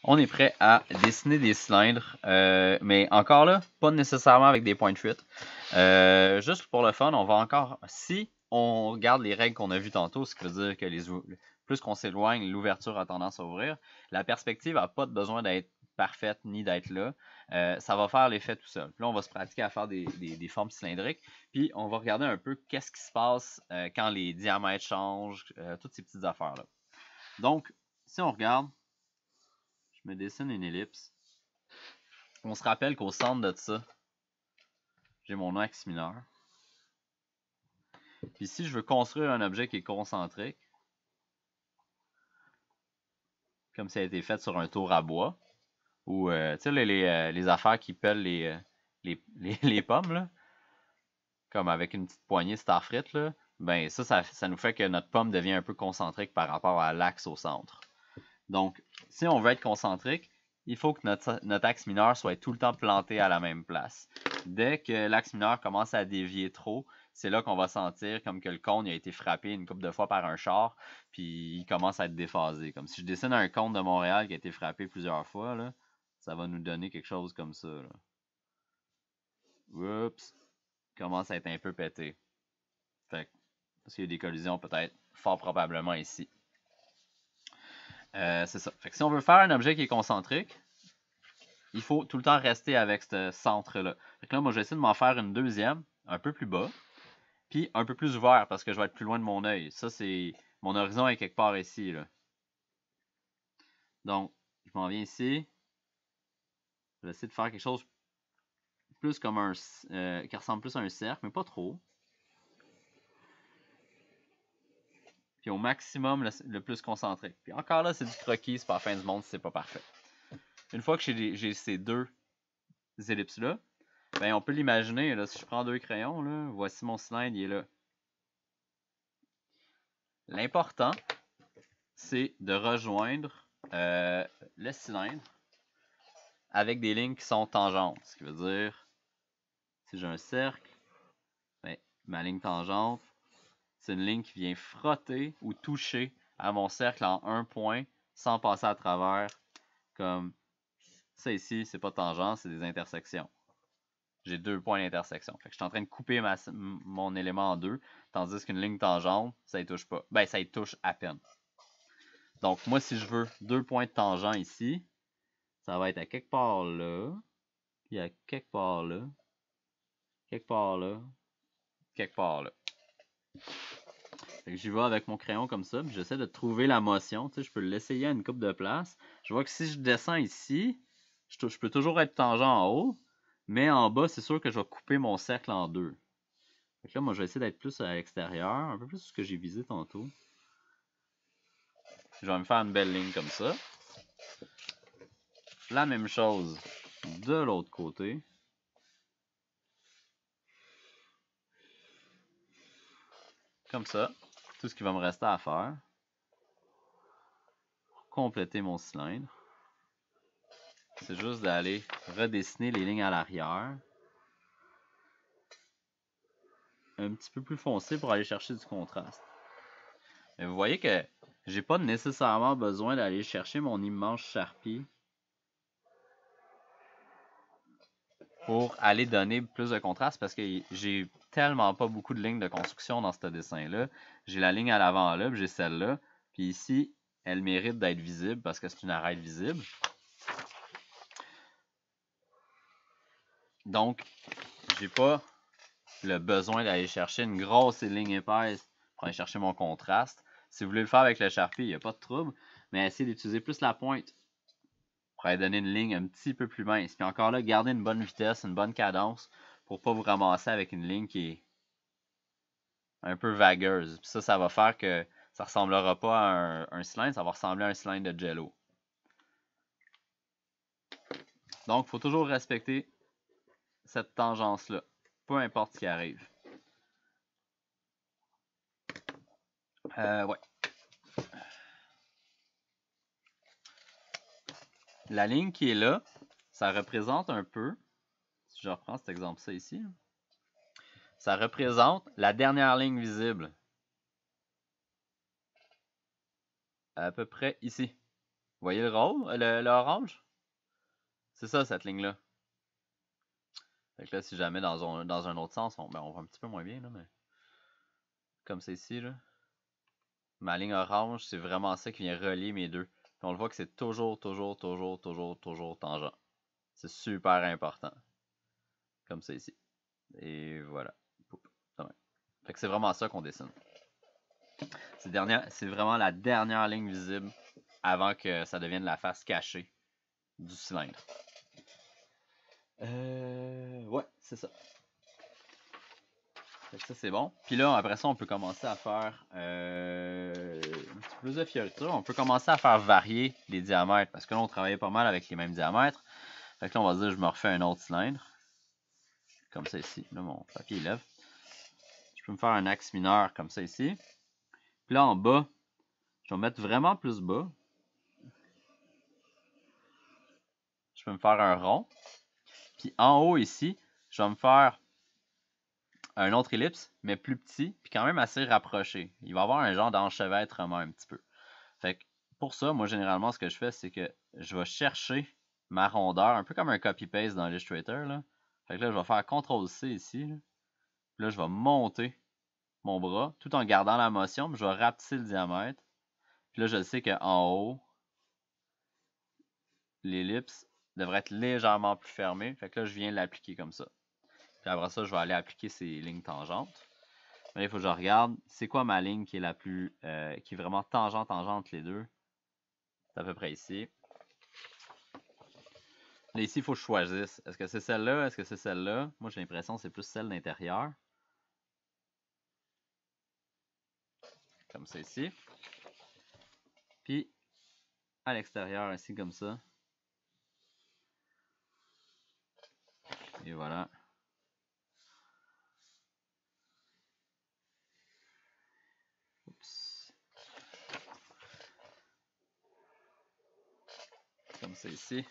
On est prêt à dessiner des cylindres, mais encore là, pas nécessairement avec des points de fuite. Juste pour le fun, on va encore, si on regarde les règles qu'on a vues tantôt, ce qui veut dire que plus qu'on s'éloigne, l'ouverture a tendance à ouvrir. La perspective n'a pas besoin d'être parfaite ni d'être là. Ça va faire l'effet tout seul. Puis là, on va se pratiquer à faire des formes cylindriques. Puis on va regarder un peu qu'est-ce qui se passe quand les diamètres changent, toutes ces petites affaires-là. Donc, si on regarde, je me dessine une ellipse. On se rappelle qu'au centre de ça, j'ai mon axe mineur. Puis si je veux construire un objet qui est concentrique, comme ça a été fait sur un tour à bois, ou tu sais, les affaires qui pèlent les pommes, là, comme avec une petite poignée Starfrit, là, ben ça nous fait que notre pomme devient un peu concentrique par rapport à l'axe au centre. Donc, si on veut être concentrique, il faut que notre axe mineur soit tout le temps planté à la même place. Dès que l'axe mineur commence à dévier trop, c'est là qu'on va sentir comme que le cône a été frappé une couple de fois par un char, puis il commence à être déphasé. Comme si je dessine un cône de Montréal qui a été frappé plusieurs fois, là, ça va nous donner quelque chose comme ça. Là. Oups, commence à être un peu pété. Fait, parce qu'il y a des collisions peut-être fort probablement ici. C'est ça. Fait que si on veut faire un objet qui est concentrique, il faut tout le temps rester avec ce centre-là. Fait que là, moi, je vais essayer de m'en faire une deuxième, un peu plus bas, puis un peu plus ouvert parce que je vais être plus loin de mon œil. Ça, c'est... Mon horizon est quelque part ici, là. Donc, je m'en viens ici. Je vais essayer de faire quelque chose plus comme un... qui ressemble plus à un cercle, mais pas trop. Puis au maximum, le plus concentré. Puis encore là, c'est du croquis, c'est pas la fin du monde si c'est pas parfait. Une fois que j'ai ces deux ellipses-là, ben on peut l'imaginer, là, si je prends deux crayons, là, voici mon cylindre, il est là. L'important, c'est de rejoindre le cylindre avec des lignes qui sont tangentes. Ce qui veut dire, si j'ai un cercle, ben, ma ligne tangente, c'est une ligne qui vient frotter ou toucher à mon cercle en un point sans passer à travers. Comme ça ici, c'est pas tangent, c'est des intersections. J'ai deux points d'intersection. Fait que je suis en train de couper mon élément en deux, tandis qu'une ligne tangente, ça y touche pas. Ben, ça y touche à peine. Donc, moi, si je veux deux points de tangent ici, ça va être à quelque part là, puis à quelque part là, quelque part là, quelque part là. Fait que j'y vais avec mon crayon comme ça, puis j'essaie de trouver la motion. Tu sais, je peux l'essayer à une coupe de place. Je vois que si je descends ici, je peux toujours être tangent en haut, mais en bas, c'est sûr que je vais couper mon cercle en deux. Fait que là, moi, je vais essayer d'être plus à l'extérieur, un peu plus ce que j'ai visé tantôt. Je vais me faire une belle ligne comme ça. La même chose de l'autre côté. Comme ça. Tout ce qui va me rester à faire. Pour compléter mon cylindre. C'est juste d'aller redessiner les lignes à l'arrière. Un petit peu plus foncé pour aller chercher du contraste. Mais vous voyez que j'ai pas nécessairement besoin d'aller chercher mon immense Sharpie pour aller donner plus de contraste parce que j'ai tellement pas beaucoup de lignes de construction dans ce dessin-là. J'ai la ligne à l'avant là, puis j'ai celle-là. Puis ici, elle mérite d'être visible parce que c'est une arête visible. Donc, j'ai pas le besoin d'aller chercher une grosse ligne épaisse pour aller chercher mon contraste. Si vous voulez le faire avec le Sharpie, il n'y a pas de trouble, mais essayez d'utiliser plus la pointe pour aller donner une ligne un petit peu plus mince. Puis encore là, gardez une bonne vitesse, une bonne cadence pour pas vous ramasser avec une ligne qui est un peu vagueuse. Puis ça va faire que ça ressemblera pas à un cylindre, ça va ressembler à un cylindre de Jello. Donc, il faut toujours respecter cette tangence-là, peu importe ce qui arrive. Ouais. La ligne qui est là, ça représente un peu, si je reprends cet exemple-là ici, ça représente la dernière ligne visible. À peu près ici. voyez le rôle, le orange? C'est ça, cette ligne-là. Fait que là, si jamais dans un autre sens, on voit un petit peu moins bien, là, mais comme c'est ici, là. Ma ligne orange, c'est vraiment ça qui vient relier mes deux. Puis on le voit que c'est toujours tangent. C'est super important. Comme ça ici. Et voilà. Fait que c'est vraiment ça qu'on dessine. C'est vraiment la dernière ligne visible avant que ça devienne la face cachée du cylindre. Ouais, c'est ça. Fait que ça, c'est bon. Puis là, après ça, on peut commencer à faire un petit peu plus de fioriture. On peut commencer à faire varier les diamètres. Parce que là, on travaillait pas mal avec les mêmes diamètres. Fait que là, on va se dire, je me refais un autre cylindre. Comme ça ici. Là, mon papier lève. Je peux me faire un axe mineur comme ça ici. Puis là, en bas, je vais mettre vraiment plus bas. Je peux me faire un rond. Puis en haut ici, je vais me faire un autre ellipse, mais plus petit, puis quand même assez rapproché. Il va y avoir un genre d'enchevêtrement un petit peu. Fait que pour ça, moi, généralement, ce que je fais, c'est que je vais chercher ma rondeur, un peu comme un copy-paste dans Illustrator, là. Fait que là, je vais faire CTRL-C ici, là. Puis là, je vais monter mon bras, tout en gardant la motion, puis je vais rapetisser le diamètre. Puis là, je sais qu'en haut, l'ellipse devrait être légèrement plus fermée. Fait que là, je viens l'appliquer comme ça. Puis après ça, je vais aller appliquer ces lignes tangentes. Mais là, il faut que je regarde, c'est quoi ma ligne qui est la plus, qui est vraiment tangente entre les deux. C'est à peu près ici. Là, ici, il faut que je choisisse. Est-ce que c'est celle-là? Est-ce que c'est celle-là? Moi, j'ai l'impression que c'est plus celle d'intérieur. Comme ça ici. Puis, à l'extérieur, ici, comme ça. Et voilà. Oups. Comme ça ici.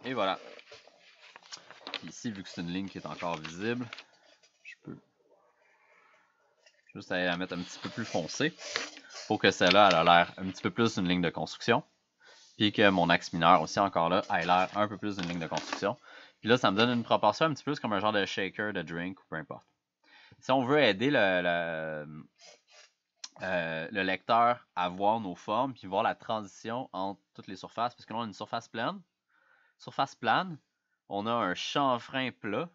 Et voilà. Puis ici, vu que c'est une ligne qui est encore visible, je peux juste aller la mettre un petit peu plus foncée pour que celle-là, elle a l'air un petit peu plus d'une ligne de construction. Puis que mon axe mineur aussi, encore là, ait l'air un peu plus d'une ligne de construction. Puis là, ça me donne une proportion un petit peu plus comme un genre de shaker, de drink ou peu importe. Si on veut aider le lecteur à voir nos formes, puis voir la transition entre toutes les surfaces, parce que là, on a une surface plane. Surface plane, on a un chanfrein plat.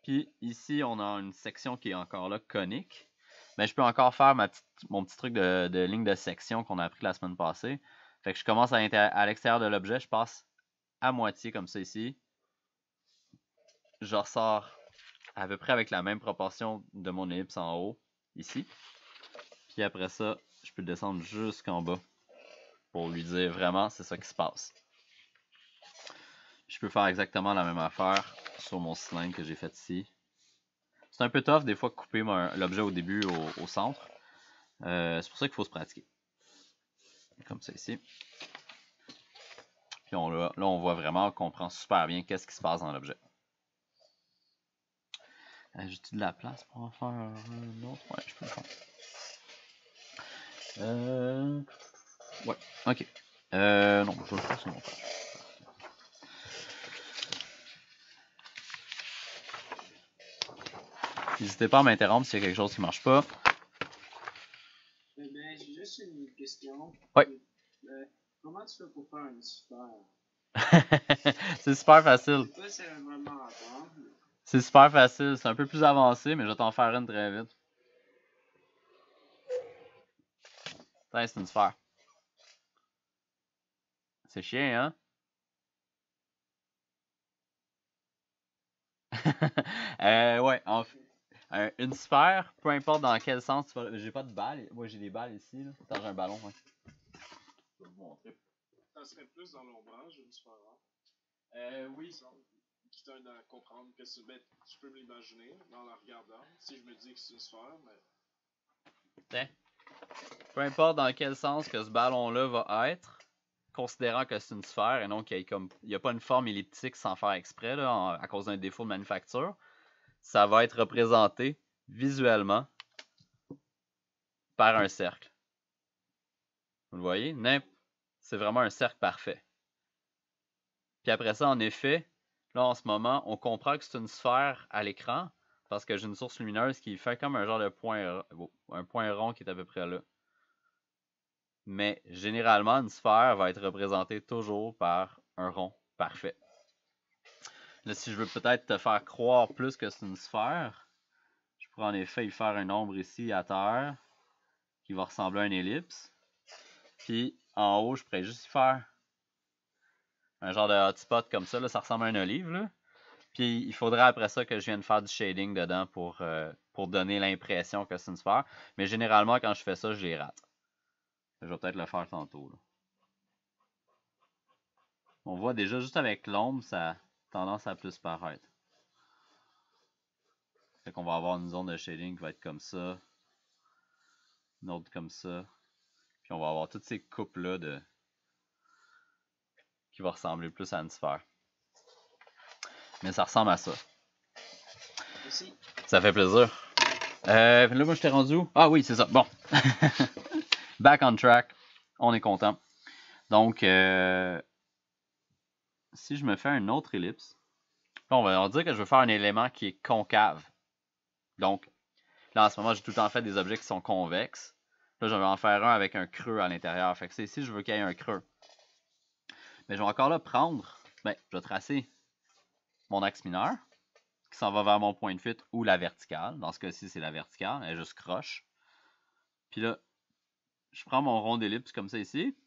Puis ici, on a une section qui est encore là conique. Mais je peux encore faire mon petit truc de ligne de section qu'on a appris la semaine passée. Fait que je commence à l'extérieur de l'objet, je passe à moitié comme ça ici. Je ressors à peu près avec la même proportion de mon ellipse en haut, ici. Puis après ça, je peux descendre jusqu'en bas pour lui dire vraiment c'est ça qui se passe. Je peux faire exactement la même affaire sur mon cylindre que j'ai fait ici. C'est un peu tough des fois de couper l'objet au début au centre. C'est pour ça qu'il faut se pratiquer. Comme ça ici. Puis là, on voit vraiment qu'on comprend super bien qu'est-ce qui se passe dans l'objet. J'ai-tu de la place pour en faire un autre? Ouais, je peux le faire. Ouais, ok. Non, je vais le faire sur mon page. N'hésitez pas à m'interrompre s'il y a quelque chose qui ne marche pas. Ben, j'ai juste une question. Oui. Comment tu fais pour faire une sphère? C'est super facile. Je sais pas si c'est vraiment à apprendre. C'est super facile. C'est un peu plus avancé, mais je vais t'en faire une très vite. Tiens, c'est une sphère. C'est chiant, hein? Ouais, une sphère, peu importe dans quel sens tu vas. J'ai pas de balle. Moi, j'ai des balles ici. Là. Attends, j'ai un ballon. Ouais. Je vais vous montrer. Ça serait plus dans l'ombrage, une sphère. Oui. Qui t'aide à comprendre que tu peux me l'imaginer dans la regardant. Si je me dis que c'est une sphère, mais. Tiens. Peu importe dans quel sens que ce ballon-là va être, considérant que c'est une sphère et non qu'il n'y a pas une forme elliptique sans faire exprès là, à cause d'un défaut de manufacture, ça va être représenté visuellement par un cercle. Vous le voyez? C'est vraiment un cercle parfait. Puis après ça, en effet, là en ce moment, on comprend que c'est une sphère à l'écran parce que j'ai une source lumineuse qui fait comme un genre de un point rond qui est à peu près là. Mais généralement, une sphère va être représentée toujours par un rond parfait. Là, si je veux peut-être te faire croire plus que c'est une sphère, je pourrais en effet y faire un ombre ici à terre qui va ressembler à une ellipse. Puis en haut, je pourrais juste y faire un genre de hotspot comme ça. Là, ça ressemble à une olive. Là. Puis il faudrait après ça que je vienne faire du shading dedans pour donner l'impression que c'est une sphère. Mais généralement, quand je fais ça, je les rate. Je vais peut-être le faire tantôt. Là. On voit déjà juste avec l'ombre, ça a tendance à plus paraître. Fait qu'on va avoir une zone de shading qui va être comme ça. Une autre comme ça. Puis on va avoir toutes ces coupes-là qui vont ressembler plus à une sphère. Mais ça ressemble à ça. Merci. Ça fait plaisir. Là, moi, je t'ai rendu où? Ah oui, c'est ça. Bon. Back on track. On est content. Donc, si je me fais une autre ellipse, là, on va dire que je veux faire un élément qui est concave. Donc, là, en ce moment, j'ai tout le temps fait des objets qui sont convexes. Là, je vais en faire un avec un creux à l'intérieur. Fait que c'est ici, je veux qu'il y ait un creux. Mais je vais encore là prendre, je vais tracer mon axe mineur qui s'en va vers mon point de fuite ou la verticale. Dans ce cas-ci, c'est la verticale. Elle est juste croche. Puis là, je prends mon rond d'ellipse comme ça ici.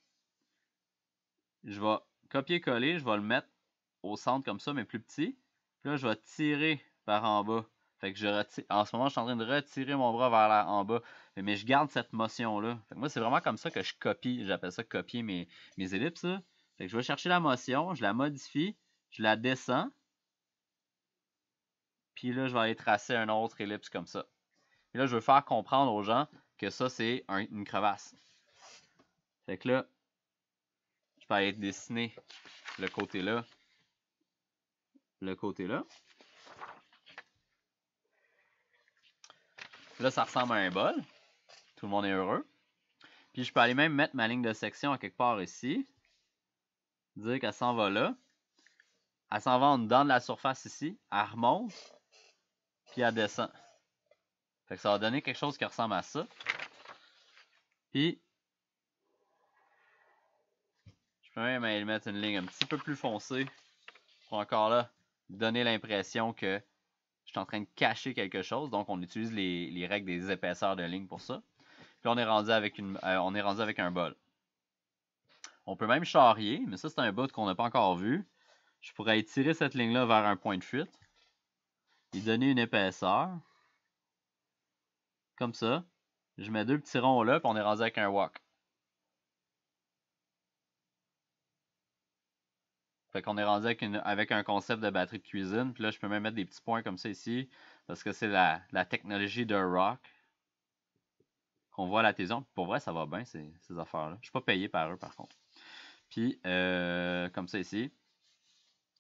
Je vais copier-coller. Je vais le mettre au centre comme ça, mais plus petit. Puis là, je vais tirer par en bas. Fait que je retire. En ce moment, je suis en train de retirer mon bras vers en bas. Mais je garde cette motion-là. Moi, c'est vraiment comme ça que je copie. J'appelle ça copier mes ellipses. Là. Fait que je vais chercher la motion, je la modifie, je la descends. Puis là, je vais aller tracer un autre ellipse comme ça. Et là, je veux faire comprendre aux gens que ça, c'est une crevasse. Fait que là, je peux aller dessiner le côté là. Le côté là. Là, ça ressemble à un bol. Tout le monde est heureux. Puis je peux aller même mettre ma ligne de section à quelque part ici. Dire qu'elle s'en va là. Elle s'en va en dedans de la surface ici. Elle remonte. Puis elle descend. Fait que ça va donner quelque chose qui ressemble à ça. Puis, je peux même aller mettre une ligne un petit peu plus foncée pour encore là donner l'impression que je suis en train de cacher quelque chose. Donc, on utilise les règles des épaisseurs de ligne pour ça. Puis, on est rendu avec un bol. On peut même charrier, mais ça, c'est un bout qu'on n'a pas encore vu. Je pourrais étirer cette ligne-là vers un point de fuite. Y donner une épaisseur. Comme ça. Je mets deux petits ronds là, puis on est rendu avec un wok. Fait qu'on est rendu avec un concept de batterie de cuisine. Puis là, je peux même mettre des petits points comme ça ici. Parce que c'est la technologie de Rock. Qu'on voit à la télévision. Pour vrai, ça va bien, ces affaires-là. Je ne suis pas payé par eux, par contre. Puis, comme ça ici.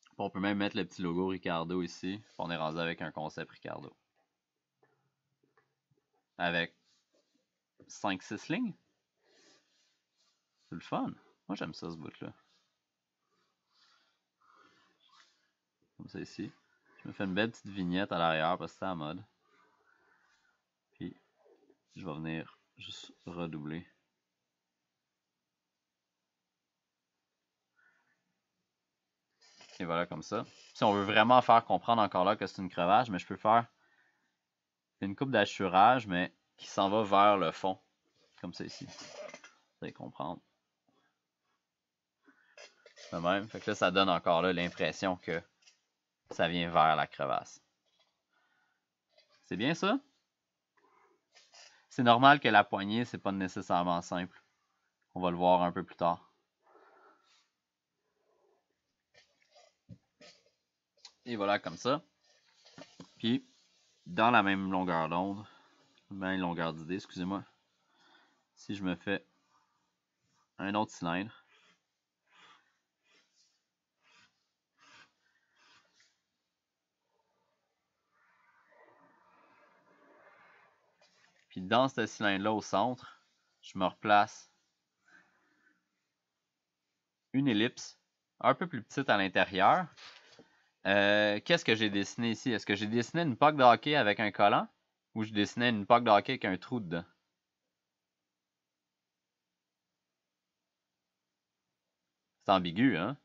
Puis on peut même mettre le petit logo Ricardo ici. Puis on est rendu avec un concept Ricardo. Avec 5-6 lignes. C'est le fun. Moi, j'aime ça, ce bout-là. Comme ça ici. Je me fais une belle petite vignette à l'arrière parce que c'est à la mode. Puis, je vais venir juste redoubler. Et voilà, comme ça. Si on veut vraiment faire comprendre encore là que c'est une crevasse, mais je peux faire une coupe d'hachurage, mais qui s'en va vers le fond. Comme ça ici. Vous allez comprendre. De même. Fait que là, ça donne encore là l'impression que ça vient vers la crevasse. C'est bien ça? C'est normal que la poignée, c'est pas nécessairement simple. On va le voir un peu plus tard. Et voilà, comme ça. Puis, dans la même longueur d'onde, même longueur d'idée, excusez-moi, si je me fais un autre cylindre, Puis dans ce cylindre-là au centre, je me replace une ellipse un peu plus petite à l'intérieur. Qu'est-ce que j'ai dessiné ici? Est-ce que j'ai dessiné une puck de hockey avec un collant ou je dessinais une puck de hockey avec un trou dedans? C'est ambigu, hein?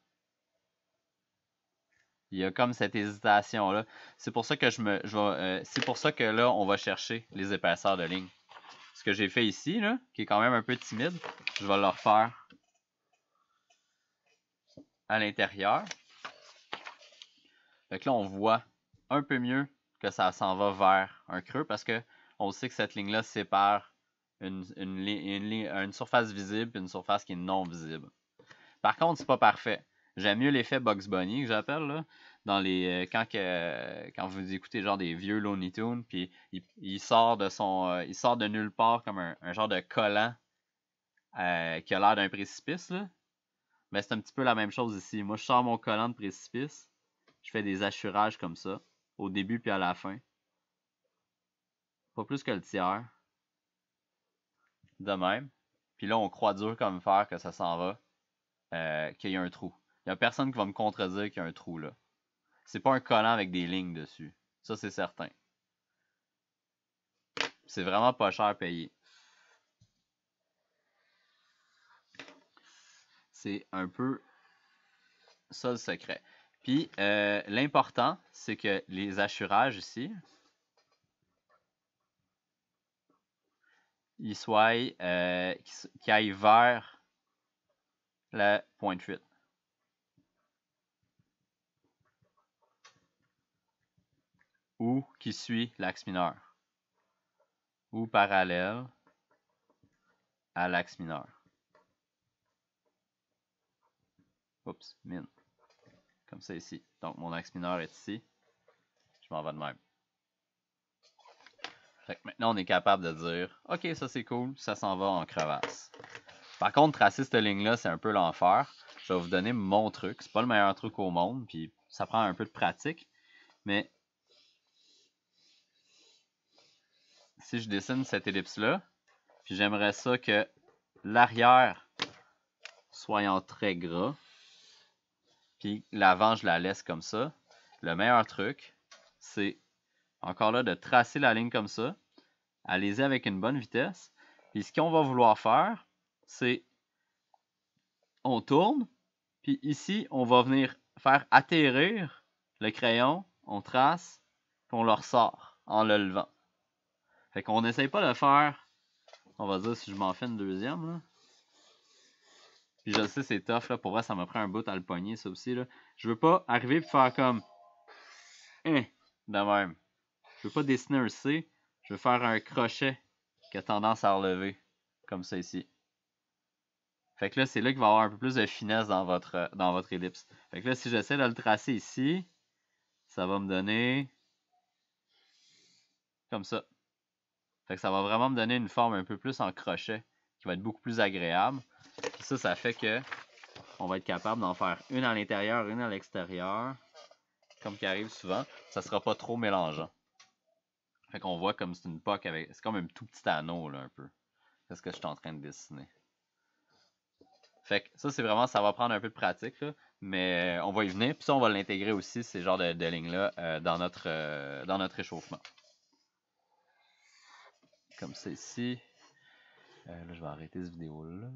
Il y a comme cette hésitation-là. C'est pour ça que c'est pour ça que là, on va chercher les épaisseurs de ligne. Ce que j'ai fait ici, là, qui est quand même un peu timide, je vais le refaire à l'intérieur. Fait que là, on voit un peu mieux que ça s'en va vers un creux parce que on sait que cette ligne-là sépare une surface visible et une surface qui est non visible. Par contre, c'est pas parfait. J'aime mieux l'effet Bugs Bunny que j'appelle là. Dans les quand vous écoutez genre des vieux Looney Tunes, puis il sort de nulle part comme un genre de collant qui a l'air d'un précipice là. Mais c'est un petit peu la même chose ici. Moi, je sors mon collant de précipice, je fais des hachurages comme ça, au début puis à la fin. Pas plus que le tiers. De même. Puis là, on croit dur comme fer que ça s'en va, qu'il y a un trou. Il n'y a personne qui va me contredire qu'il y a un trou là. C'est pas un collant avec des lignes dessus. Ça, c'est certain. C'est vraiment pas cher payé. C'est un peu ça le secret. Puis, l'important, c'est que les hachurages ici, ils soient, qu'ils aillent vers la pointe 8. Ou qui suit l'axe mineur. Ou parallèle à l'axe mineur. Oups, mine. Comme ça ici. Donc, mon axe mineur est ici. Je m'en vais de même. Fait que maintenant, on est capable de dire « Ok, ça c'est cool, ça s'en va en crevasse. » Par contre, tracer cette ligne-là, c'est un peu l'enfer. Je vais vous donner mon truc. C'est pas le meilleur truc au monde, puis ça prend un peu de pratique. Mais si je dessine cette ellipse-là, puis j'aimerais ça que l'arrière soit en trait gras, puis l'avant, je la laisse comme ça. Le meilleur truc, c'est encore là de tracer la ligne comme ça. Allez-y avec une bonne vitesse. Puis ce qu'on va vouloir faire, c'est on tourne, puis ici, on va venir faire atterrir le crayon, on trace, puis on le ressort en le levant. Fait qu'on n'essaye pas de faire, on va dire si je m'en fais une deuxième, là. Puis je sais, c'est tough, là. Pour vrai, ça m'a pris un bout à le pogner, ça aussi, là. Je veux pas arriver et faire comme, de même. Je veux pas dessiner un C, je veux faire un crochet qui a tendance à relever, comme ça ici. Fait que là, c'est là qu'il va y avoir un peu plus de finesse dans votre ellipse. Fait que là, si j'essaie de le tracer ici, ça va me donner comme ça. Fait que ça va vraiment me donner une forme un peu plus en crochet, qui va être beaucoup plus agréable. Puis ça fait que on va être capable d'en faire une à l'intérieur, une à l'extérieur, comme qui arrive souvent. Ça sera pas trop mélangeant. Fait qu'on voit comme c'est une puck avec... C'est comme un tout petit anneau, là, un peu. C'est ce que je suis en train de dessiner. Fait que ça, c'est vraiment... Ça va prendre un peu de pratique, là, mais on va y venir. Puis ça, on va l'intégrer aussi, ces genres de lignes-là, dans notre échauffement. Comme ça ici. Là, je vais arrêter cette vidéo-là.